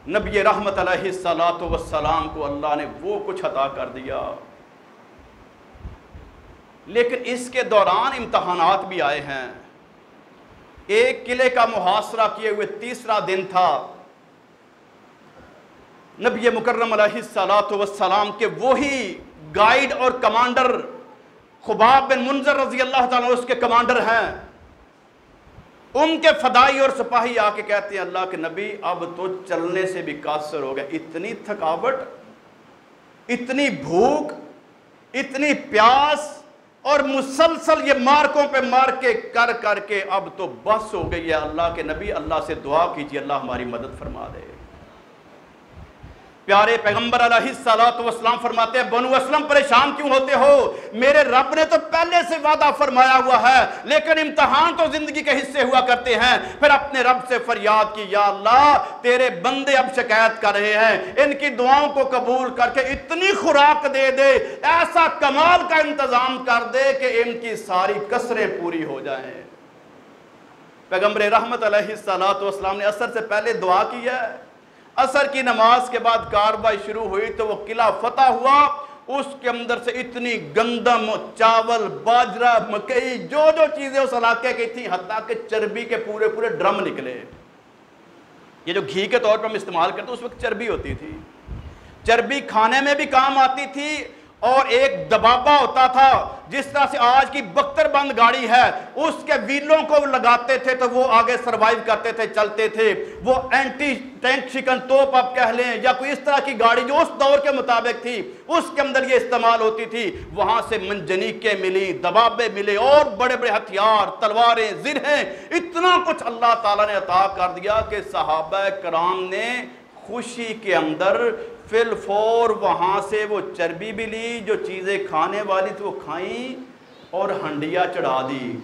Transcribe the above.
नबी रहमत अलैहिस्सलातु वस्सलाम को अल्लाह ने वो कुछ अता कर दिया, लेकिन इसके दौरान इम्तहानात भी आए हैं। एक किले का मुहासरा किए हुए तीसरा दिन था। नबी मुकर्रम अलैहिस्सलातु वस्सलाम के वही गाइड और कमांडर खुबाब बिन मुंजर रजी अल्लाह ताला उसके कमांडर हैं, उनके फदाई और सिपाही आके कहते हैं अल्लाह के नबी अब तो चलने से भी कासर हो गए, इतनी थकावट, इतनी भूख, इतनी प्यास और मुसलसल ये मार्कों पे मार के कर करके अब तो बस हो गई है। अल्लाह के नबी अल्लाह से दुआ कीजिए अल्लाह हमारी मदद फरमा दे। प्यारे पैगंबर अलैहिस्सलातु वस्सलाम फरमाते हैं बनु असलम परेशान क्यों होते हो, मेरे रब ने तो पहले से वादा फरमाया हुआ है, लेकिन इम्तहान तो जिंदगी के हिस्से हुआ करते हैं। फिर अपने रब से फरियाद की, या अल्लाह तेरे बंदे अब शिकायत कर रहे हैं, इनकी दुआओं को कबूल करके इतनी खुराक दे दे, ऐसा कमाल का इंतजाम कर दे कि इनकी सारी कसरें पूरी हो जाएं। पैगंबर रहमत अलैहिस्सलातु वस्सलाम ने असर से पहले दुआ की है। असर की नमाज के बाद कार्रवाई शुरू हुई तो वो किला फतह हुआ, उसके अंदर से इतनी गंदम, चावल, बाजरा, मकई, जो जो चीजें उस इलाके की थी, हत्ता के चर्बी के पूरे पूरे ड्रम निकले। ये जो घी के तौर पर हम इस्तेमाल करते उस वक्त चर्बी होती थी, चर्बी खाने में भी काम आती थी, और एक दबाबा होता था जिस तरह से आज की बख्तरबंद गाड़ी है उसके व्हीलों को लगाते थे तो वो आगे सरवाइव करते थे, चलते थे। वो एंटी टैंक शिकन तोप आप कह लें या कोई इस तरह की गाड़ी जो उस दौर के मुताबिक थी, उसके अंदर ये इस्तेमाल होती थी। वहां से मंजनीके मिली, दबाबे मिले और बड़े बड़े हथियार, तलवारें, जिरहें, इतना कुछ अल्लाह ताला ने अता कर दिया कि सहाबा कराम ने खुशी के अंदर फिल फौर वहां से वो चर्बी भी ली, जो चीजें खाने वाली थी वो खाई और हंडिया चढ़ा दी।